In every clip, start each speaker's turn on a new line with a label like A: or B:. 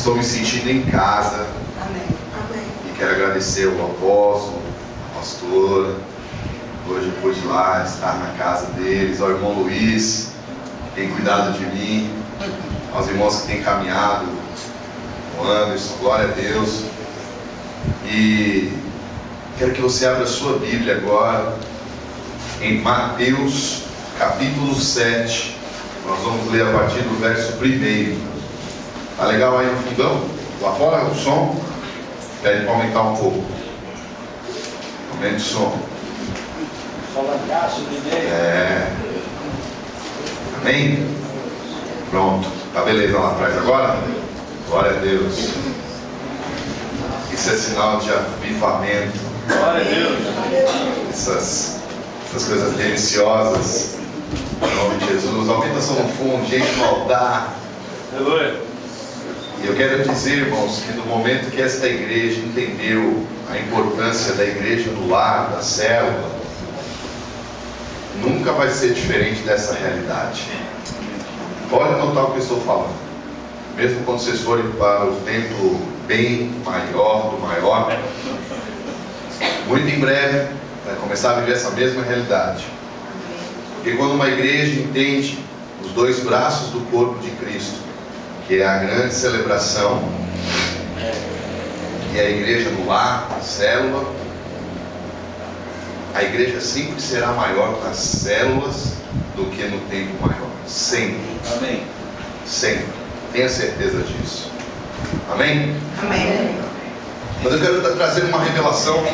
A: Estou me sentindo em casa.
B: Amém.
A: E quero agradecer ao apóstolo, à pastora. Hoje eu pude lá estar na casa deles, ao irmão Luiz, que tem cuidado de mim, aos irmãos que têm caminhado, o Anderson, glória a Deus. E quero que você abra a sua Bíblia agora em Mateus capítulo 7. Nós vamos ler a partir do verso 1. Tá legal aí no fundão? Lá fora o som? Pede para aumentar um pouco. Aumente o som. Amém? Pronto. Tá beleza lá atrás agora? Glória a Deus. Isso é sinal de avivamento.
C: Glória a Deus.
A: Essas coisas deliciosas. Em nome de Jesus. Aumenta o som no fundo, gente no altar.
C: Aleluia.
A: E eu quero dizer, irmãos, que no momento que esta igreja entendeu a importância da igreja no lar, da célula, nunca vai ser diferente dessa realidade. Pode notar o que eu estou falando. Mesmo quando vocês forem para o templo bem maior do maior, muito em breve vai começar a viver essa mesma realidade. Porque quando uma igreja entende os dois braços do corpo de Cristo, que é a grande celebração, e a igreja no lar, a célula, a igreja sempre será maior nas células do que no tempo maior. Sempre.
C: Amém.
A: Sempre. Tenha certeza disso. Amém?
B: Amém.
A: Mas eu quero trazer uma revelação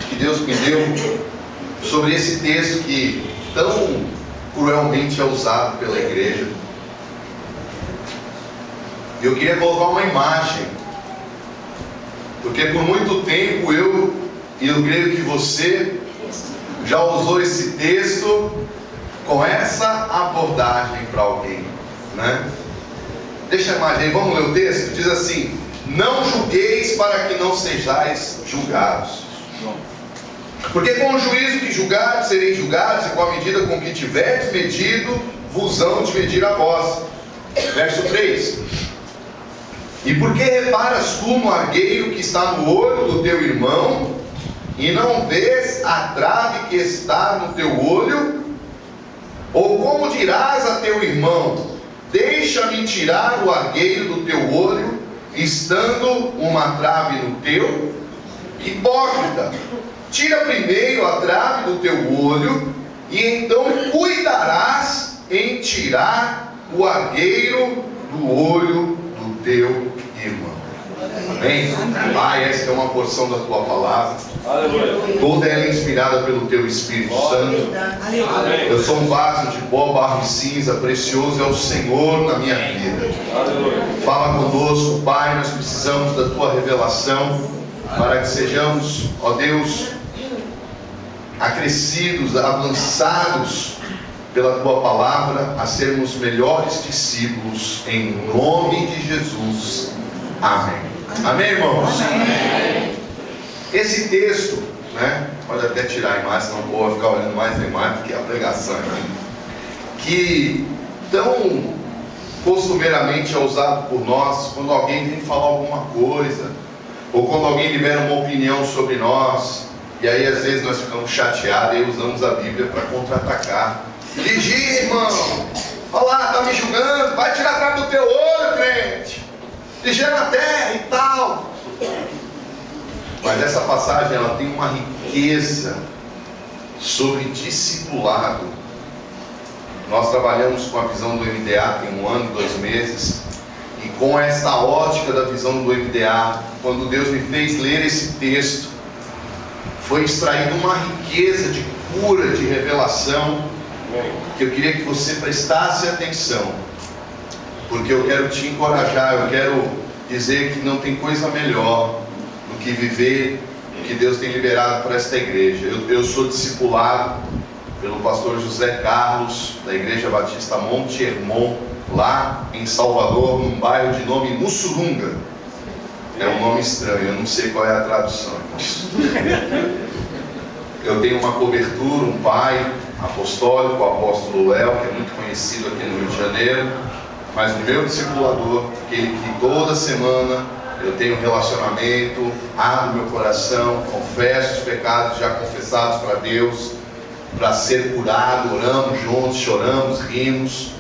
A: que Deus me deu sobre esse texto que tão cruelmente é usado pela igreja. E eu queria colocar uma imagem, porque por muito tempo eu creio que você já usou esse texto com essa abordagem para alguém, né? Deixa a imagem aí, vamos ler o texto? Diz assim: não julgueis para que não sejais julgados, porque com o juízo que julgardes sereis julgados, e com a medida com que tiverdes medido vos hão de medir a vós. Verso 3: e por que reparas tu no argueiro que está no olho do teu irmão, e não vês a trave que está no teu olho? Ou como dirás a teu irmão: deixa-me tirar o argueiro do teu olho, estando uma trave no teu? Hipócrita, tira primeiro a trave do teu olho, e então cuidarás em tirar o argueiro do olho do teu irmão. Amém? Pai, esta é uma porção da tua palavra.
C: Aleluia.
A: Toda ela é inspirada pelo teu Espírito Santo. Eu sou um vaso de pó, barro e cinza. Precioso é o Senhor na minha vida.
C: Aleluia.
A: Fala conosco, Pai. Nós precisamos da tua revelação para que sejamos, ó Deus, acrescidos, avançados pela tua palavra, a sermos melhores discípulos, em nome de Jesus. Amém. Amém, irmãos?
B: Amém.
A: Esse texto, né, pode até tirar a imagem, senão eu vou ficar olhando mais a imagem do que a pregação aqui, que tão costumeiramente é usado por nós quando alguém vem falar alguma coisa, ou quando alguém libera uma opinião sobre nós, e aí às vezes nós ficamos chateados e usamos a Bíblia para contra-atacar. Vigia, irmão, olha lá, está me julgando, vai tirar a trave do teu olho, crente, vigia na terra e tal. Mas essa passagem ela tem uma riqueza sobre discipulado. Nós trabalhamos com a visão do MDA tem 1 ano e 2 meses, e com esta ótica da visão do MDA, quando Deus me fez ler esse texto, foi extraída uma riqueza de cura, de revelação, que eu queria que você prestasse atenção, porque eu quero te encorajar, eu quero dizer que não tem coisa melhor do que viver o que Deus tem liberado para esta igreja. Eu sou discipulado pelo pastor José Carlos, da Igreja Batista Monte Hermon, lá em Salvador, num bairro de nome Mussurunga. É um nome estranho, eu não sei qual é a tradução. Eu tenho uma cobertura, um pai apostólico, o apóstolo Léo, que é muito conhecido aqui no Rio de Janeiro, mas o meu discipulador, aquele que toda semana eu tenho um relacionamento, abro meu coração, confesso os pecados já confessados para Deus, para ser curado, oramos juntos, choramos, rimos,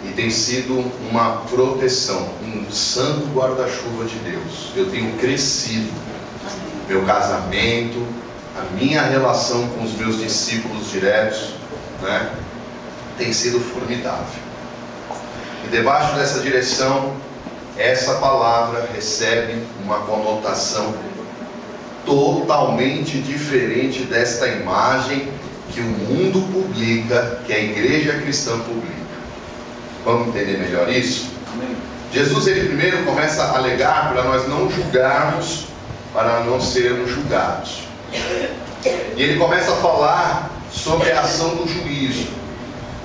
A: e tem sido uma proteção, um santo guarda-chuva de Deus. Eu tenho crescido, meu casamento, a minha relação com os meus discípulos diretos, né, tem sido formidável. E debaixo dessa direção, essa palavra recebe uma conotação totalmente diferente desta imagem que o mundo publica, que a igreja cristã publica. Vamos entender melhor isso? Amém. Jesus, ele primeiro começa a alegar para nós não julgarmos, para não sermos julgados. E ele começa a falar sobre a ação do juízo.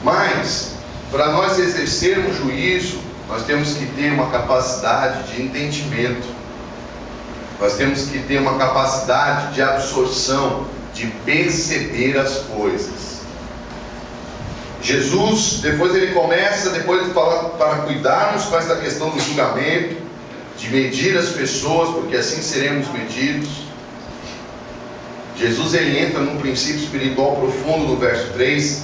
A: Mas, para nós exercermos juízo, nós temos que ter uma capacidade de entendimento. Nós temos que ter uma capacidade de absorção, de perceber as coisas. Jesus, depois ele fala para cuidarmos com essa questão do julgamento, de medir as pessoas, porque assim seremos medidos. Jesus, ele entra num princípio espiritual profundo no verso 3,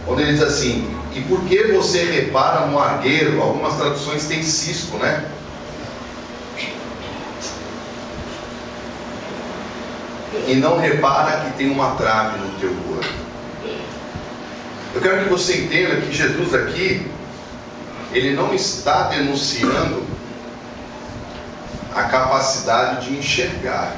A: onde ele diz assim: e por que você repara no argueiro? Algumas traduções têm cisco, né? E não repara que tem uma trave no teu olho. Eu quero que você entenda que Jesus aqui, ele não está denunciando a capacidade de enxergar.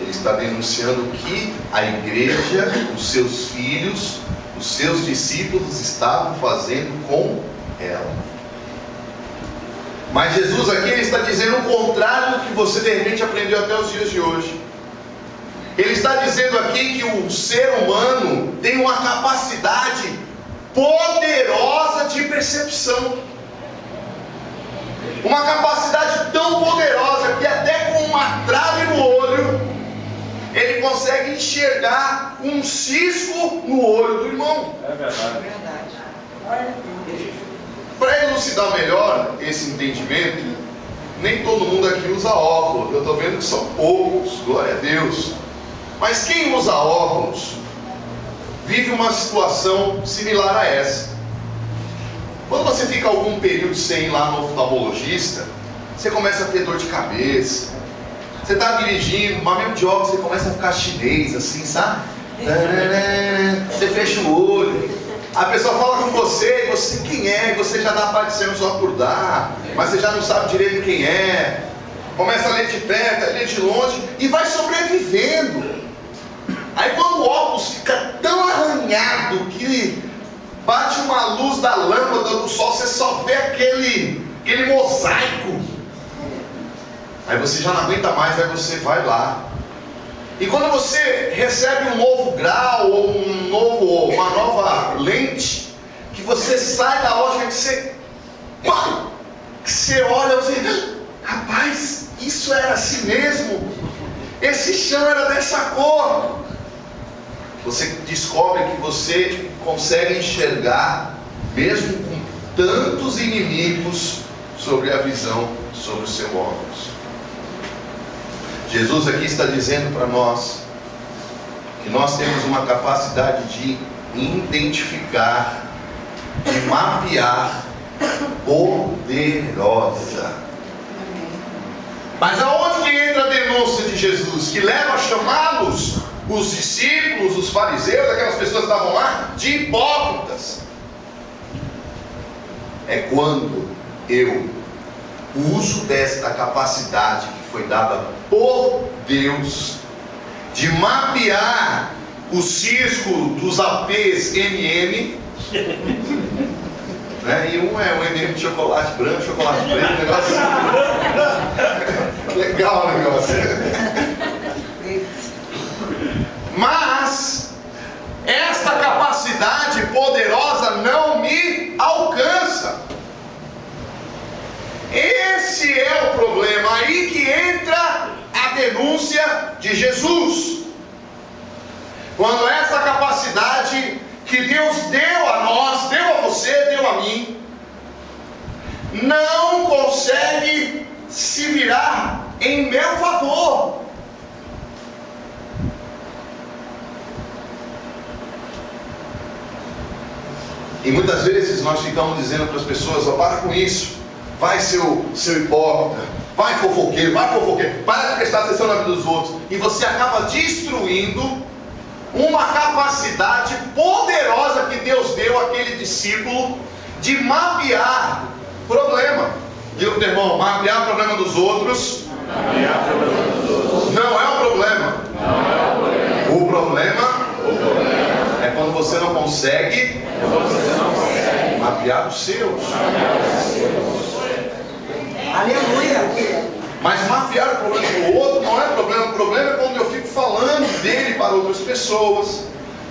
A: Ele está denunciando o que a igreja, os seus filhos, os seus discípulos estavam fazendo com ela. Mas Jesus aqui, ele está dizendo o contrário do que você de repente aprendeu até os dias de hoje. Ele está dizendo aqui que o ser humano tem uma capacidade poderosa de percepção. Uma capacidade tão poderosa que até com uma trave no olho, ele consegue enxergar um cisco no olho do irmão.
C: É verdade.
A: Para elucidar melhor esse entendimento, nem todo mundo aqui usa óculos. Eu estou vendo que são poucos, glória a Deus. Mas quem usa óculos vive uma situação similar a essa. Quando você fica algum período sem ir lá no oftalmologista, você começa a ter dor de cabeça. Você está dirigindo, mas mesmo de óculos você começa a ficar chinês, assim, sabe? Você fecha o olho, a pessoa fala com você, e você quem é? Você já está aparecendo só por dar, mas você já não sabe direito quem é. Começa a ler de perto, a ler de longe e vai sobrevivendo. Aí quando o óculos fica tão arranhado que bate uma luz da lâmpada do sol, você só vê aquele mosaico. Aí você já não aguenta mais, aí você vai lá. E quando você recebe um novo grau ou uma nova lente, que você sai da ótica, que você olha e você, rapaz, isso era assim mesmo? Esse chão era dessa cor. Você descobre que você consegue enxergar, mesmo com tantos inimigos, sobre a visão, sobre o seu óculos. Jesus aqui está dizendo para nós que nós temos uma capacidade de identificar, de mapear, poderosa. Mas aonde que entra a denúncia de Jesus? Que leva a chamá-los, os discípulos, os fariseus, aquelas pessoas que estavam lá, de hipócritas. É quando eu uso desta capacidade que foi dada por Deus de mapear o cisco dos APs MM, né? E um é o MM de chocolate branco, chocolate preto, um negócio legal o negócio. Mas esta capacidade poderosa não me alcança. Esse é o problema. Aí que entra a denúncia de Jesus. Quando essa capacidade que Deus deu a nós, deu a você, deu a mim, não consegue se virar em meu favor. E muitas vezes nós ficamos dizendo para as pessoas: ó, para com isso, vai seu hipócrita, vai fofoqueiro, para de prestar atenção na vida dos outros. E você acaba destruindo uma capacidade poderosa que Deus deu àquele discípulo de mapear problema. Diga para o teu irmão: mapear o problema dos outros não é o problema. O problema é quando você não consegue mapear os seus.
B: Aleluia.
A: Mas mapear o problema do outro não é problema. O problema é quando eu fico falando dele para outras pessoas,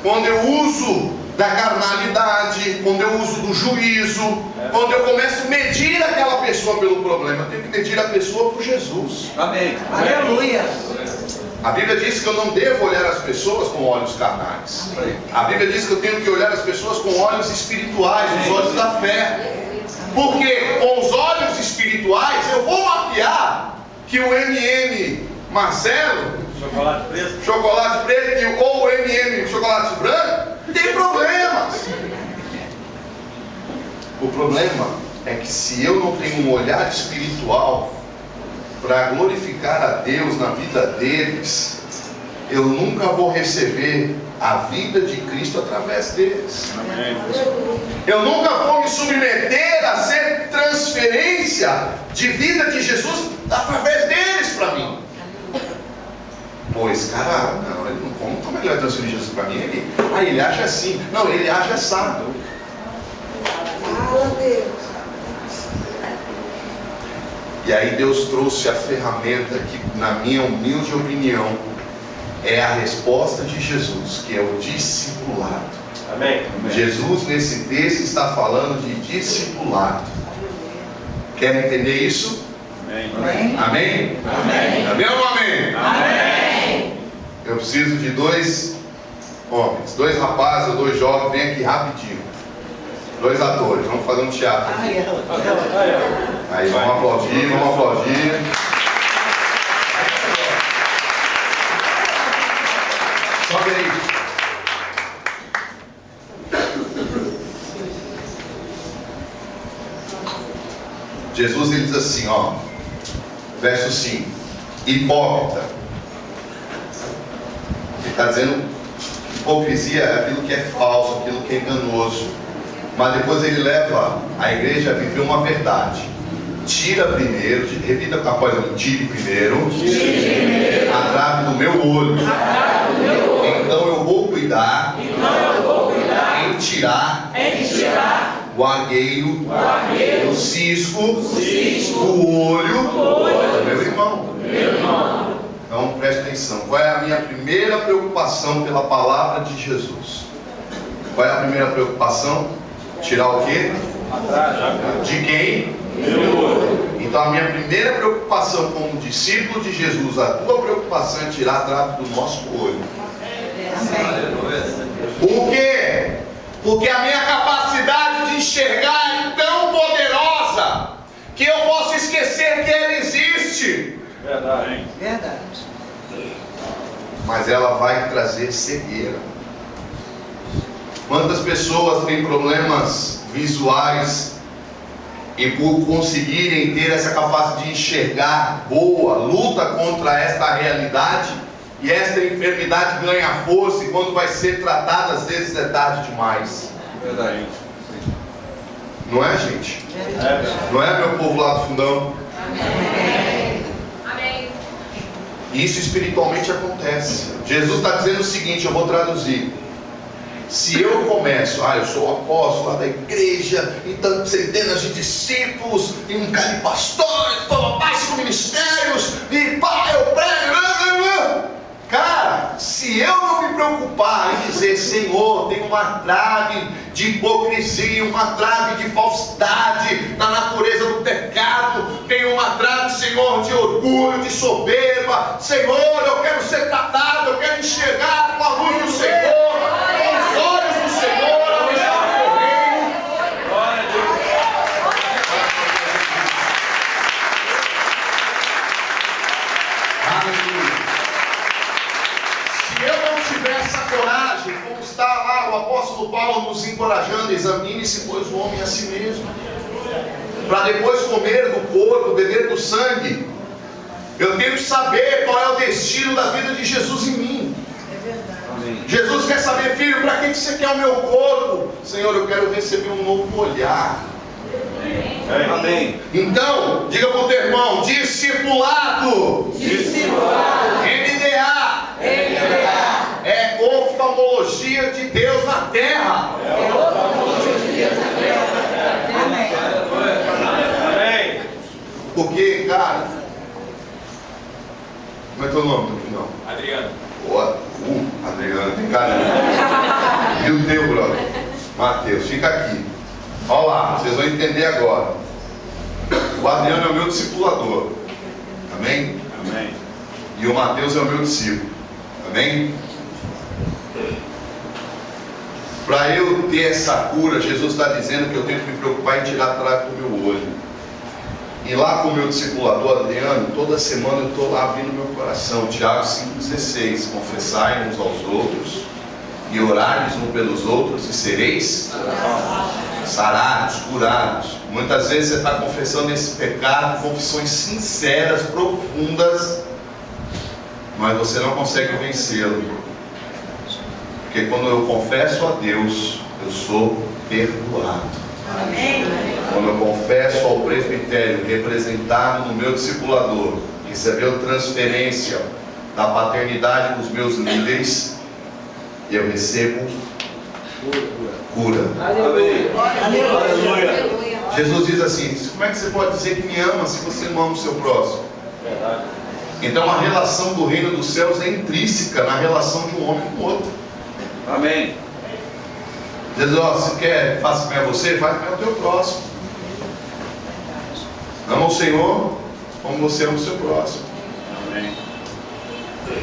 A: quando eu uso da carnalidade, quando eu uso do juízo, quando eu começo a medir aquela pessoa pelo problema. Eu tenho que medir a pessoa por Jesus.
C: Amém.
B: Aleluia.
A: A Bíblia diz que eu não devo olhar as pessoas com olhos carnais. A Bíblia diz que eu tenho que olhar as pessoas com olhos espirituais, os olhos da fé. Porque com os olhos espirituais eu vou mapear que o MM Marcelo, chocolate preto, ou o MM chocolate branco, tem problemas. O problema é que se eu não tenho um olhar espiritual para glorificar a Deus na vida deles, eu nunca vou receber a vida de Cristo através deles.
C: Amém.
A: Eu nunca vou me submeter a ser transferência de vida de Jesus através deles para mim. Pois, cara, não, ele não, como ele vai transferir Jesus para mim? Ele age assim. Não, ele age assado. E aí Deus trouxe a ferramenta que, na minha humilde opinião, é a resposta de Jesus, que é o discipulado.
C: Amém.
A: Jesus nesse texto está falando de discipulado. Quer entender isso?
C: Amém.
B: Amém.
A: Amém?
B: Amém.
A: Amém ou não amém?
B: Amém.
A: Eu preciso de 2 homens, 2 rapazes ou 2 jovens. Vem aqui rapidinho. 2 atores, vamos fazer um teatro aqui. Aí vamos aplaudir, vamos aplaudir. Sobe aí. Jesus ele diz assim, ó, verso 5: hipócrita. Ele está dizendo que hipocrisia é aquilo que é falso, aquilo que é enganoso. Mas depois ele leva a igreja a viver uma verdade. Tira primeiro, repita após mim: tire primeiro a trave do meu olho. Então eu vou cuidar em tirar o argueiro do cisco do olho do meu irmão. Então preste atenção. Qual é a minha primeira preocupação pela palavra de Jesus? Qual é a primeira preocupação? Tirar o quê? De quem? Então a minha primeira preocupação como discípulo de Jesus, a tua preocupação é tirar a trave do nosso olho. Por quê? Porque a minha capacidade de enxergar é tão poderosa que eu posso esquecer que ela existe.
C: Verdade.
A: Mas ela vai trazer cegueira. Quantas pessoas têm problemas visuais e por conseguirem ter essa capacidade de enxergar boa, luta contra esta realidade, e esta enfermidade ganha força, e quando vai ser tratada às vezes é tarde demais.
C: Verdade.
A: Não é, gente?
C: É.
A: Não é, meu povo lá do fundão?
D: Amém.
A: Isso espiritualmente acontece. Jesus está dizendo o seguinte, eu vou traduzir. Se eu começo, eu sou o apóstolo lá da igreja, então centenas de discípulos, e um cara de pastores, 5 ministérios, e pá, eu prego. Cara, se eu não me preocupar em dizer, Senhor, tem uma trave de hipocrisia, uma trave de falsidade na natureza do pecado, tem uma trave, Senhor, de orgulho, de soberba. Senhor, eu quero ser tratado, eu quero enxergar com a luz do Senhor, com os olhos do Senhor, a visão do reino. o apóstolo Paulo nos encorajando: examine-se, pois, o homem a si mesmo, para depois comer do corpo, beber do sangue. Eu tenho que saber qual é o destino da vida de Jesus em mim. Jesus quer saber: filho, para que você quer o meu corpo? Senhor, eu quero receber um novo olhar.
C: Amém.
A: Então, diga para o teu irmão: discipulado. MDA. É oftalmologia de Deus na terra.
C: Amém.
A: Porque, cara, como é teu nome, teu final?
C: Adriano.
A: Boa. Adriano, tem cara. E o teu, brother? Mateus, fica aqui. Olha lá, vocês vão entender agora. O Adriano é o meu discipulador. Amém?
C: Amém.
A: E o Mateus é o meu discípulo. Amém? Para eu ter essa cura, Jesus está dizendo que eu tenho que me preocupar em tirar a trave do meu olho. E lá com o meu discipulador Adriano, toda semana eu estou lá abrindo meu coração. Tiago 5,16: confessai uns aos outros e orai uns pelos outros, e sereis sarados, curados. Muitas vezes você está confessando esse pecado, confissões sinceras, profundas, mas você não consegue vencê-lo. Porque quando eu confesso a Deus, eu sou perdoado.
B: Amém.
A: Quando eu confesso ao presbitério, representado no meu discipulador, recebeu transferência da paternidade dos meus líderes, eu recebo cura.
C: Aleluia.
A: Jesus diz assim: como é que você pode dizer que me ama se você não ama o seu próximo?
C: Verdade.
A: Então a relação do reino dos céus é intrínseca na relação de um homem com o outro.
C: Amém.
A: Jesus, ó, se quer, faça bem a você, faz bem ao teu próximo. Ama o Senhor como você ama o seu próximo.
C: Amém.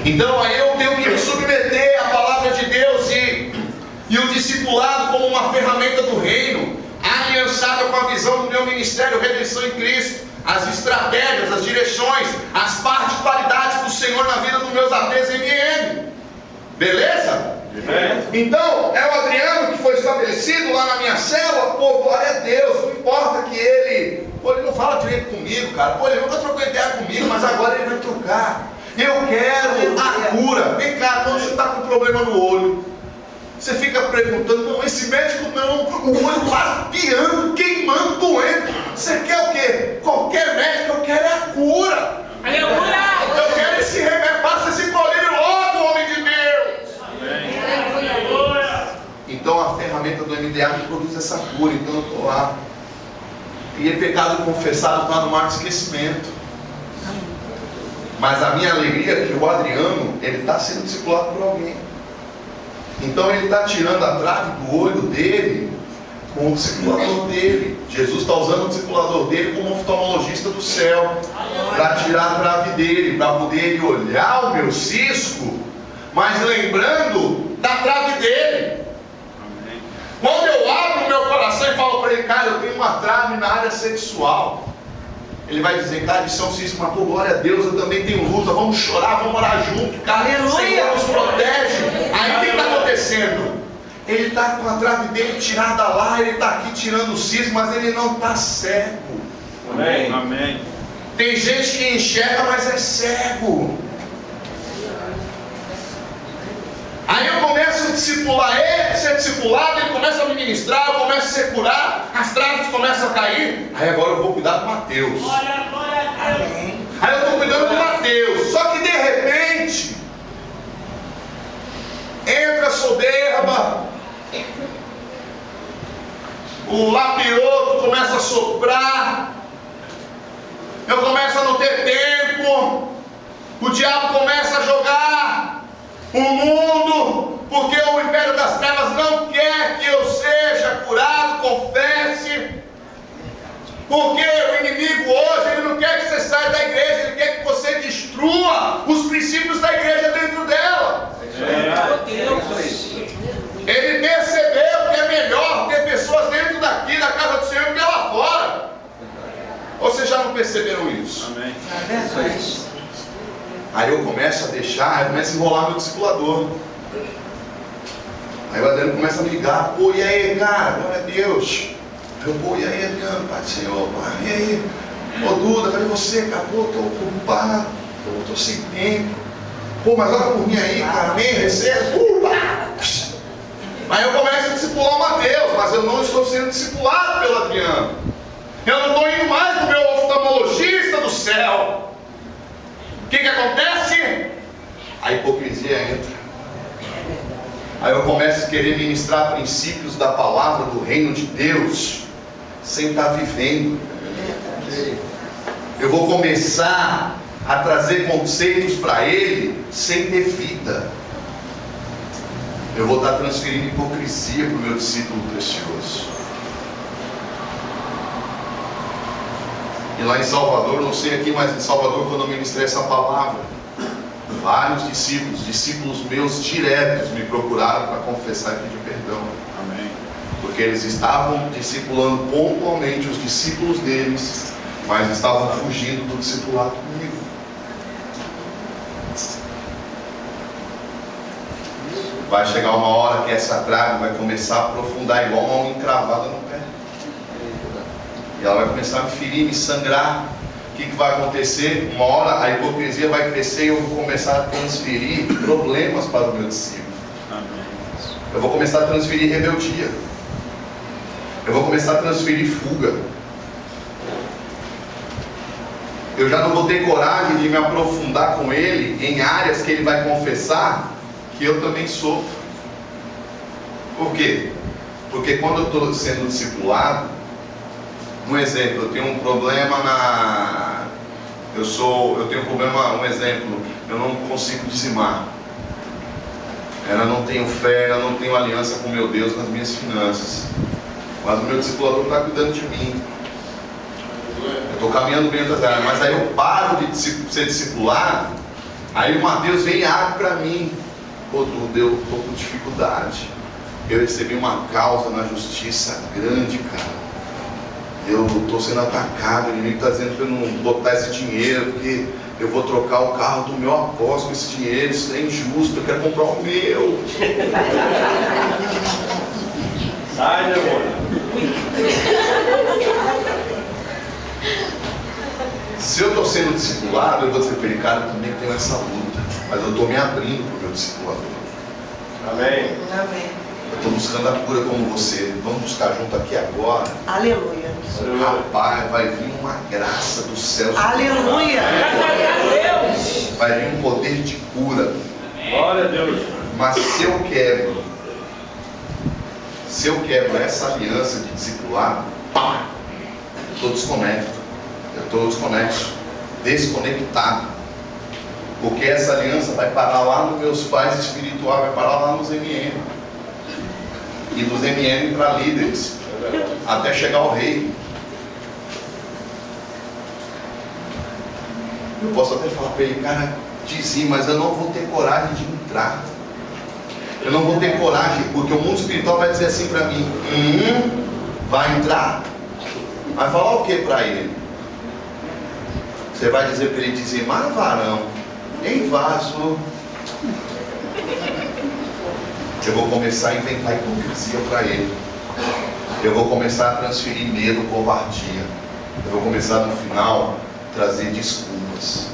A: Então aí eu tenho que me submeter à palavra de Deus e o discipulado como uma ferramenta do reino, aliançada com a visão do meu ministério Redenção em Cristo, as estratégias, as direções, as particularidades do Senhor na vida dos meus APs MM. Beleza? Então, é o Adriano que foi estabelecido lá na minha célula. Pô, glória a Deus. Não importa que ele não fala direito comigo, cara. Pô, ele nunca trocou ideia comigo, mas agora ele vai trocar. Eu quero a cura. Vem cá, quando você está com problema no olho, você fica perguntando: não, esse médico não, o olho quase piando, queimando, doendo. Você quer o quê? Qualquer médico, eu quero a cura.
B: Aleluia.
A: Eu quero esse remédio. Passa esse colírio logo, homem de Deus. Então a ferramenta do MDA me produz essa cura. Então eu estou lá. E é pecado confessado está no mar de esquecimento. Mas a minha alegria é que o Adriano, ele está sendo discipulado por alguém. Então ele está tirando a trave do olho dele com o discipulador dele. Jesus está usando o discipulador dele como oftalmologista do céu, para tirar a trave dele, para poder ele olhar o meu cisco, mas lembrando da trave dele. Quando eu abro o meu coração e falo para ele: cara, eu tenho uma trave na área sexual, ele vai dizer: cara, isso é um cisco, mas por glória a Deus, eu também tenho luta, vamos chorar, vamos orar junto, cara, o Senhor nos protege. Aí o que está acontecendo? Ele está com a trave dele tirada lá, ele está aqui tirando o cisco, mas ele não está cego.
C: Amém. Amém.
A: Tem gente que enxerga, mas é cego. Aí eu começo a discipular ele, ser discipulado, ele começa a me ministrar, eu começo a ser curado, as traves começam a cair. Aí agora eu vou cuidar do Mateus.
B: Amém.
A: Aí eu estou cuidando do Mateus. Só que de repente entra a soberba, o lapiroto começa a soprar, eu começo a não ter tempo, o diabo começa a jogar o mundo, porque o império das trevas não quer que eu seja curado, confesse. Porque o inimigo hoje, ele não quer que você saia da igreja, ele quer que você destrua os princípios da igreja dentro dela. Ele percebeu que é melhor ter pessoas dentro daqui, da casa do Senhor, do que lá fora. Ou vocês já não perceberam isso?
C: Amém.
A: Aí eu começo a deixar, eu começo a enrolar meu discipulador. Aí o Adriano começa a me ligar, pô, e aí, cara, glória a Deus. Eu, pô, e aí, Adriano, Pai do Senhor, pai, e aí? Ô Duda, cadê você, cara? Pô, tô ocupado, tô sem tempo. Pô, mas olha por mim aí, cara, amém, recebo. Aí eu começo a discipular o Mateus, mas eu não estou sendo discipulado pelo Adriano. Eu não estou indo mais para o meu oftalmologista do céu. O que acontece? A hipocrisia entra. Aí eu começo a querer ministrar princípios da palavra do reino de Deus, sem estar vivendo. Eu vou começar a trazer conceitos para ele, sem ter vida. Eu vou estar transferindo hipocrisia para o meu discípulo precioso. E lá em Salvador, não sei aqui, mas em Salvador, quando eu ministrei essa palavra, vários discípulos meus diretos me procuraram para confessar e pedir perdão.
C: Amém.
A: Porque eles estavam discipulando pontualmente os discípulos deles, mas estavam fugindo do discipulado comigo. Vai chegar uma hora que essa praga vai começar a aprofundar igual uma unha encravada no pé. E ela vai começar a me ferir, me sangrar. O que vai acontecer? Uma hora a hipocrisia vai crescer e eu vou começar a transferir problemas para o meu discípulo. Eu vou começar a transferir rebeldia. Eu vou começar a transferir fuga. Eu já não vou ter coragem de me aprofundar com ele em áreas que ele vai confessar que eu também sofro. Por quê? Porque quando eu estou sendo discipulado, um exemplo, eu tenho um problema eu tenho um problema, um exemplo, eu não consigo dizimar. Eu não tenho fé, eu não tenho aliança com meu Deus nas minhas finanças. Mas o meu discipulador está cuidando de mim. Eu estou caminhando bem das áreas, mas aí eu paro de ser discipulado, aí o Mateus vem e abre para mim. Pô, Duda, eu estou com dificuldade. Eu recebi uma causa na justiça grande, cara. Eu estou sendo atacado, o inimigo está dizendo para eu não botar esse dinheiro, porque eu vou trocar o carro do meu apóstolo com esse dinheiro, isso é injusto, eu quero comprar o meu.
C: Sai, demônio.
A: Se eu estou sendo discipulado, eu vou dizer para ele, cara, eu também tenho essa luta, mas eu estou me abrindo para o meu discipulador.
C: Amém.
B: Amém.
A: Eu estou buscando a cura como você. Vamos buscar junto aqui agora.
B: Aleluia.
A: Rapaz, vai vir uma graça do céu.
B: Aleluia.
A: Vai vir um poder de cura.
C: Glória a Deus.
A: Mas se eu quebro essa aliança de discipulado, pá, eu estou desconectado. Porque essa aliança vai parar lá nos meus pais espirituais, vai parar lá nos MM. E dos MM para líderes, até chegar ao rei. Eu posso até falar para ele, cara, dizima, mas eu não vou ter coragem de entrar. Eu não vou ter coragem, porque o mundo espiritual vai dizer assim para mim, vai entrar? Vai falar o que para ele? Você vai dizer para ele dizimar, varão, em vaso. Eu vou começar a inventar hipocrisia para ele. Eu vou começar a transferir medo, covardia. Eu vou começar no final a trazer desculpas.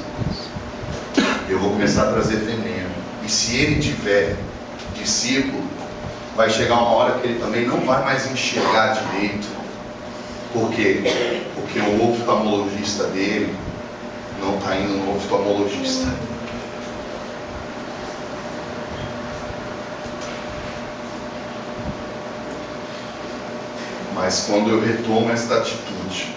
A: Eu vou começar a trazer veneno. E se ele tiver discípulo, vai chegar uma hora que ele também não vai mais enxergar direito. Por quê? Porque o oftalmologista dele não está indo no oftalmologista. Mas quando eu retomo essa atitude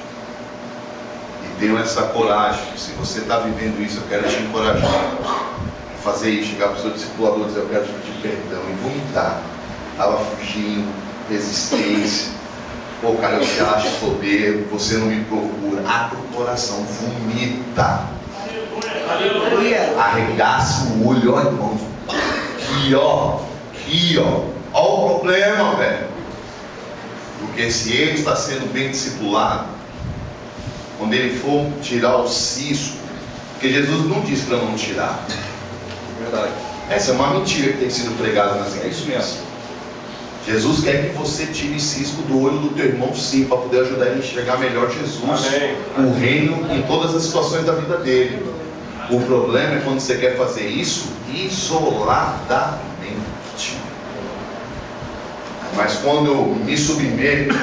A: e tenho essa coragem, se você está vivendo isso, eu quero te encorajar a fazer isso, chegar para os seus discipuladores, eu quero te pedir perdão e vomitar. Estava fugindo, resistência. Pô, cara, eu te acho soberbo, você não me procura. Abre o coração, vomita.
B: Aleluia.
A: Arregaça o olho, ó, irmãos. Aqui, ó. Olha o problema, velho. Porque se ele está sendo bem discipulado, quando ele for tirar o cisco, porque Jesus não disse para não tirar.
C: Verdade.
A: Essa é uma mentira que tem sido pregada nas
C: É
A: igrejas.
C: isso mesmo.
A: Jesus quer que você tire cisco do olho do teu irmão, sim, para poder ajudar ele a enxergar melhor Jesus,
C: Amém.
A: o reino em todas as situações da vida dele. O problema é quando você quer fazer isso isoladamente. Mas quando eu me submeto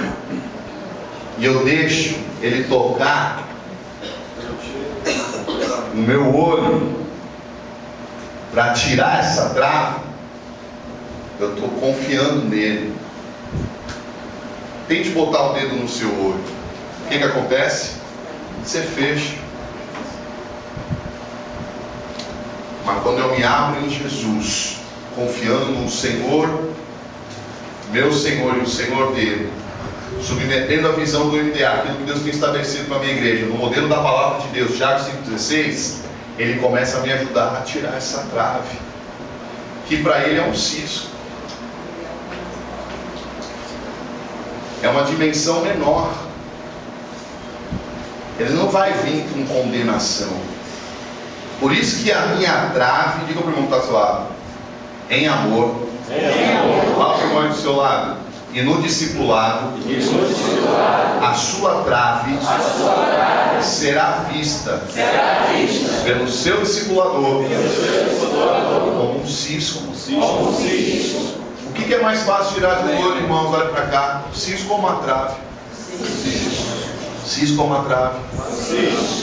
A: e eu deixo ele tocar no meu olho para tirar essa trava, eu estou confiando nele. Tente botar o dedo no seu olho. O que acontece? Você fecha. Mas quando eu me abro em Jesus, confiando no Senhor, meu Senhor e o Senhor dele, submetendo a visão do MDA, aquilo que Deus tem estabelecido para a minha igreja, no modelo da palavra de Deus, Tiago 5,16, ele começa a me ajudar a tirar essa trave, que para ele é um cisco, é uma dimensão menor. Ele não vai vir com condenação. Por isso que a minha trave, diga para o irmão que está ao seu lado, em amor. Fala para o irmão do seu lado. E no discipulado, a sua trave será vista pelo seu discipulador como um cisco. O que é mais fácil tirar do olho, irmãos? Olha para cá. Cisco ou uma trave? Cisco ou uma trave?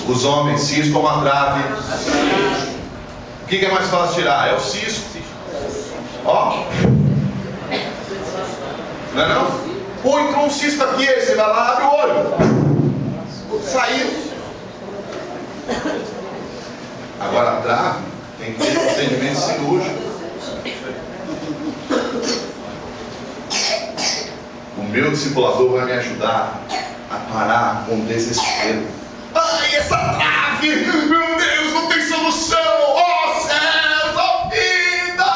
A: Os homens, cisco ou uma trave? O que é mais fácil tirar? É o cisco. Ó. Não é não? Pô, entrou um cisco aqui, aí você vai lá, abre o olho. Saiu. Agora a trave tem que ter procedimento cirúrgico. O meu discipulador vai me ajudar a parar com o desespero. Ai, essa trave! Meu Deus, não tem solução! Oh céus, oh vida!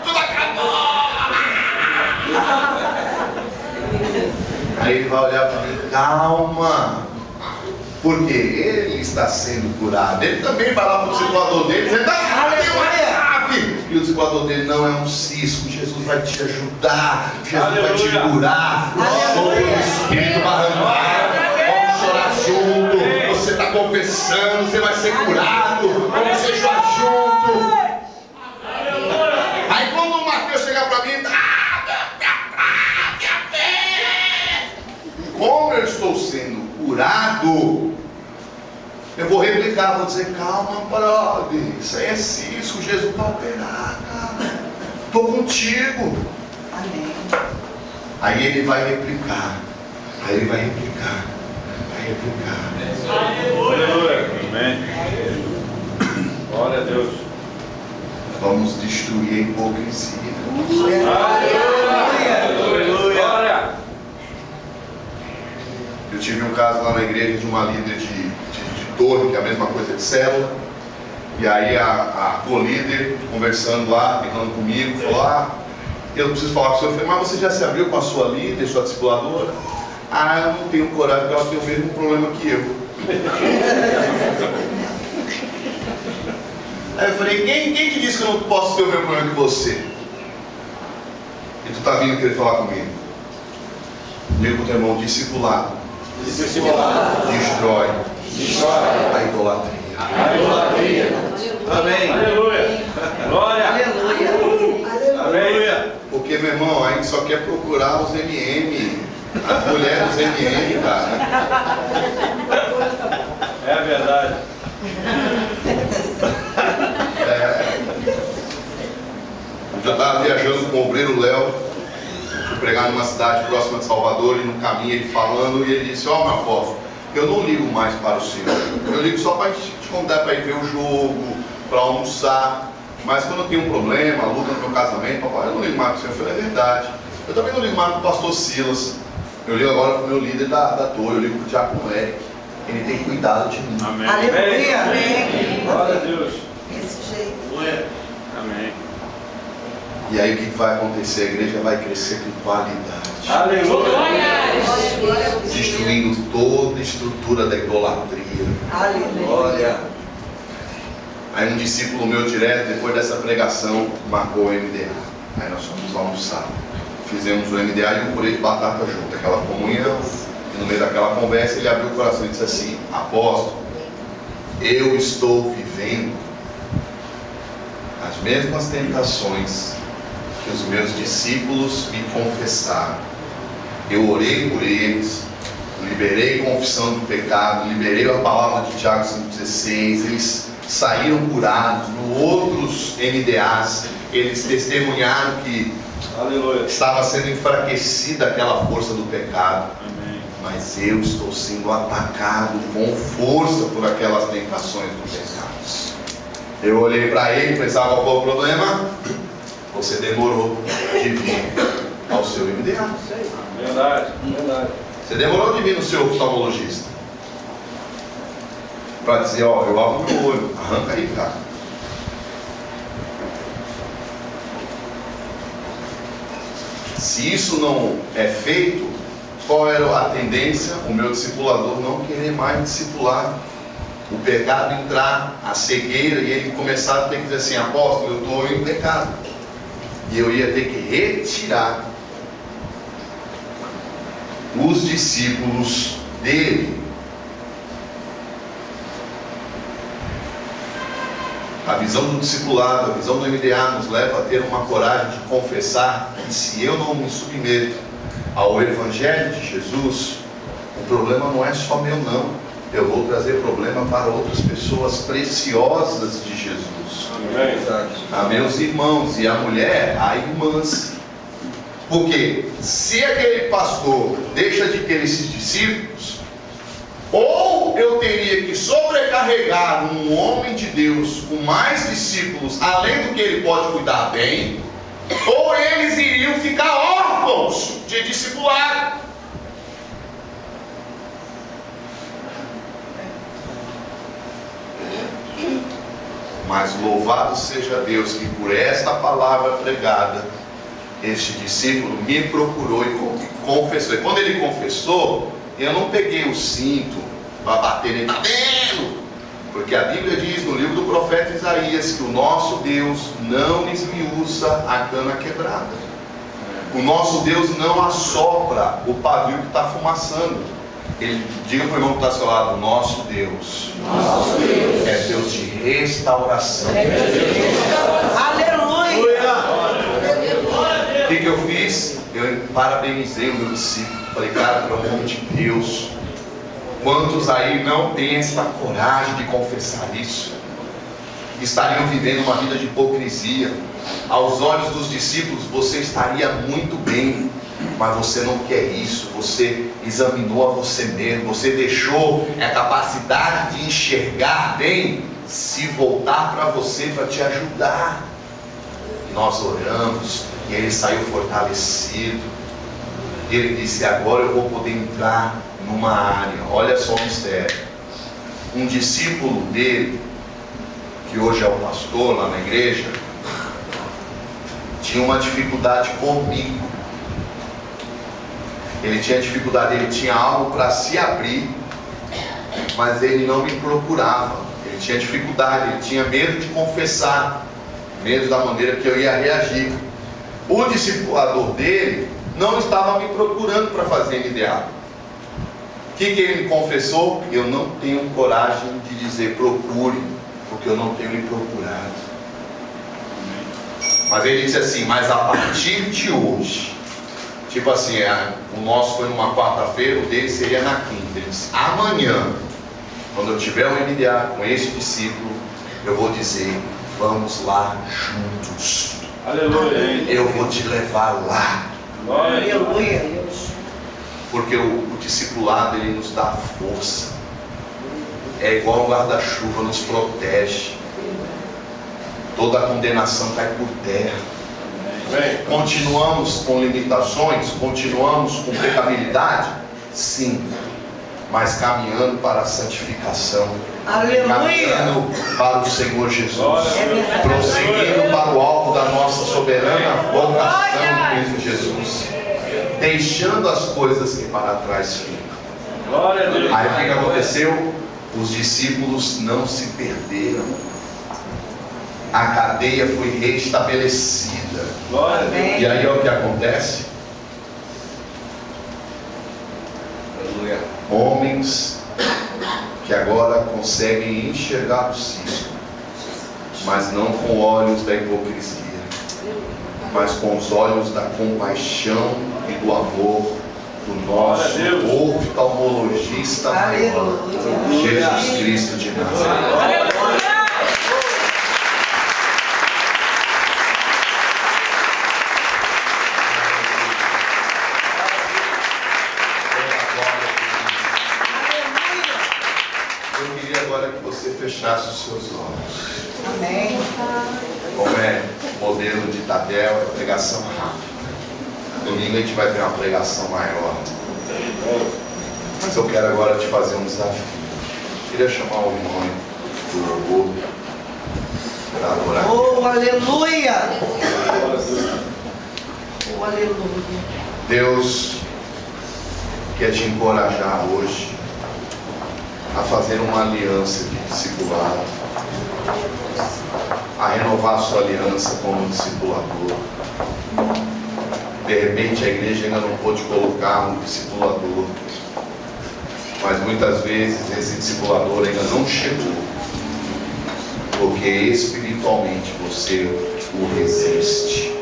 A: Tudo acabou! Aí ele vai olhar para mim, calma, porque ele está sendo curado. Ele também vai lá para o discipulador dele dizendo, tem uma trave. E o discipulador dele não é um cisco. Jesus vai te ajudar, Jesus vai te curar. O Espírito vai renovar. Vamos chorar junto. Você está confessando, você vai ser curado. Vamos jejuar junto. Aí quando o Mateus chegar para mim, como eu estou sendo curado, eu vou replicar, vou dizer, calma, brother, isso aí é cisco, Jesus vai operar, cara, estou contigo.
B: Amém.
A: Aí ele vai replicar,
C: Aleluia. Amém. Glória a Deus.
A: Vamos destruir a hipocrisia.
C: Aleluia. Glória.
A: Eu tive um caso lá na igreja de uma líder de torre, que é a mesma coisa de célula. E aí a co-líder, conversando lá, ficando comigo, falou, eu preciso falar com o senhor. Eu falei, mas você já se abriu com a sua líder, sua discipuladora? Eu não tenho coragem, porque ela tem o mesmo problema que eu. Aí eu falei, quem que disse que eu não posso ter o mesmo problema que você? E tu tá vindo querer falar comigo? Diga pro teu irmão, discipulado destrói a idolatria. Amém.
C: Aleluia. Glória. Aleluia.
A: Porque, meu irmão, a gente só quer procurar os MM, as mulheres dos MM, cara.
C: É a verdade.
A: Eu estava viajando com o obreiro Léo, fui pregar numa cidade próxima de Salvador, e no caminho ele falando, e ele disse, meu apóstolo, eu não ligo mais para o senhor, eu ligo só para te convidar para ir ver o jogo, para almoçar, mas quando eu tenho um problema, luta no meu casamento, papai, eu não ligo mais para o senhor. Eu falei, é verdade. Eu também não ligo mais para o pastor Silas, eu ligo agora para o meu líder da torre, eu ligo para o diácono Eric, ele tem cuidado de mim.
C: Amém.
B: Aleluia. Amém.
C: Glória a Deus.
B: Desse jeito.
C: Amém.
A: E aí o que vai acontecer? A igreja vai crescer com qualidade,
C: Aleluia.
A: destruindo toda a estrutura da idolatria.
B: Aleluia.
A: Aí um discípulo meu direto, depois dessa pregação, marcou o MDA. Aí nós fomos almoçar. fizemos o MDA e um purê de batata junto, aquela comunhão. E no meio daquela conversa ele abriu o coração e disse assim: apóstolo, eu estou vivendo as mesmas tentações que os meus discípulos me confessaram. Eu orei por eles, liberei confissão do pecado, liberei a palavra de Tiago 5,16, eles saíram curados. No outros MDAs, eles testemunharam que
C: Aleluia.
A: estava sendo enfraquecida aquela força do pecado.
C: Amém.
A: Mas eu estou sendo atacado com força por aquelas tentações do pecado. Eu olhei para ele e pensava: qual foi o problema? Você demorou de vir ao seu MDA.
C: Verdade, verdade.
A: Você demorou de vir no seu oftalmologista para dizer: ó, eu abro meu olho, arranca aí, cara. Se isso não é feito, qual era a tendência? O meu discipulador não querer mais discipular, o pecado entrar, a cegueira, e ele começar a ter que dizer assim: apóstolo, eu estou em pecado, e eu ia ter que retirar os discípulos dele. A visão do discipulado, a visão do MDA nos leva a ter uma coragem de confessar que se eu não me submeto ao Evangelho de Jesus, o problema não é só meu não, eu vou trazer problema para outras pessoas preciosas de Jesus.
C: Amém.
A: A meus irmãos, e a mulher, a irmãs. Porque se aquele pastor deixa de ter esses discípulos, ou eu teria que sobrecarregar um homem de Deus com mais discípulos, além do que ele pode cuidar bem, ou eles iriam ficar órfãos de discipulado. Mas louvado seja Deus que por esta palavra pregada, este discípulo me procurou e confessou. E quando ele confessou, eu não peguei o cinto para bater nele, tá vendo? Porque a Bíblia diz no livro do profeta Isaías que o nosso Deus não esmiuça a cana quebrada. O nosso Deus não assopra o pavio que está fumaçando. Ele, diga para o irmão que está ao seu lado: nosso Deus é Deus de restauração.
B: Aleluia!
A: O que eu fiz? Eu parabenizei o meu discípulo. Falei: cara, pelo nome de Deus, quantos aí não têm essa coragem de confessar isso? Estariam vivendo uma vida de hipocrisia. Aos olhos dos discípulos você estaria muito bem, mas você não quer isso. Você examinou a você mesmo, você deixou a capacidade de enxergar bem se voltar para você, para te ajudar. Nós oramos e ele saiu fortalecido. E ele disse: agora eu vou poder entrar numa área. Olha só o mistério. Um discípulo dele, que hoje é o pastor lá na igreja, tinha uma dificuldade comigo. Ele tinha dificuldade, ele tinha algo para se abrir, mas ele não me procurava. Ele tinha dificuldade, ele tinha medo de confessar, medo da maneira que eu ia reagir. O discipulador dele não estava me procurando para fazer MDA. O que ele me confessou? Eu não tenho coragem de dizer procure, porque eu não tenho lhe procurado. Mas ele disse assim: mas a partir de hoje, tipo assim, o nosso foi numa quarta-feira, o dele seria na quinta. Ele disse: amanhã, quando eu tiver um MDA com esse discípulo, eu vou dizer: vamos lá juntos.
C: Aleluia.
A: Eu vou te levar lá.
B: Aleluia!
A: Porque o discipulado, ele nos dá força. É igual um guarda-chuva, nos protege. Toda a condenação cai por terra. Continuamos com limitações, continuamos com pecabilidade? Sim, mas caminhando para a santificação.
B: Aleluia!
A: Caminhando para o Senhor Jesus,
B: É
A: prosseguindo para o alvo da nossa soberana vocação em Cristo Jesus, deixando as coisas que para trás ficam.
C: Glória a Deus.
A: Aí o que aconteceu? Os discípulos não se perderam. A cadeia foi restabelecida.
C: Glória a Deus.
A: E aí é o que acontece? Homens que agora conseguem enxergar o cisco, mas não com olhos da hipocrisia, mas com os olhos da compaixão e do amor do nosso oftalmologista maior, Jesus Cristo de Nazaré. Eu queria agora que você fechasse os seus olhos.
B: Amém.
A: Como é modelo de Tadel, é pregação rápida. Domingo a gente vai ter uma pregação maior. Mas eu quero agora te fazer um desafio. Queria chamar o irmão do louvor para adorar.
B: Oh, aleluia! Oh, aleluia!
A: Deus quer te encorajar hoje a fazer uma aliança de discipulado, a renovar a sua aliança como discipulador. De repente a igreja ainda não pôde colocar um discipulador, mas muitas vezes esse discipulador ainda não chegou, porque espiritualmente você o resiste,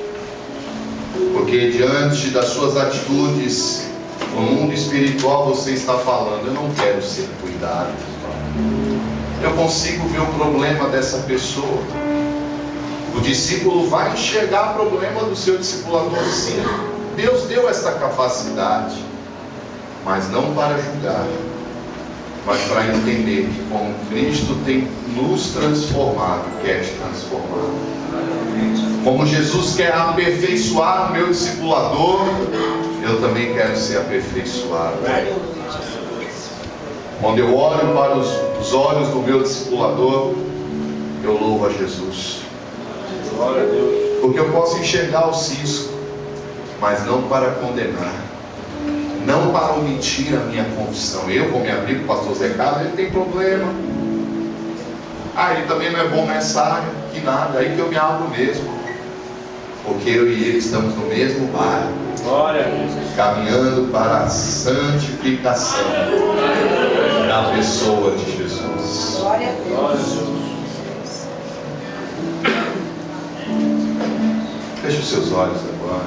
A: porque diante das suas atitudes no mundo espiritual você está falando: eu não quero ser cuidado. Eu consigo ver o problema dessa pessoa. O discípulo vai enxergar o problema do seu discipulador, sim. Deus deu esta capacidade, mas não para julgar, mas para entender que como Cristo tem nos transformado, quer te transformar. Como Jesus quer aperfeiçoar o meu discipulador, eu também quero ser aperfeiçoado. Quando eu olho para os olhos do meu discipulador, eu louvo a Jesus.
C: Glória a Deus.
A: Porque eu posso enxergar o cisco, mas não para condenar, não para omitir a minha confissão. Eu vou me abrir com o pastor Zé Carlos, ele tem problema. Ele também não é bom nessa área, que nada, aí que eu me abro mesmo. Porque eu e ele estamos no mesmo barco,
C: Glória a Deus.
A: caminhando para a santificação da pessoa de Jesus.
B: Glória a
C: Glória a
B: Deus.
C: Deus.
A: Feche os seus olhos agora.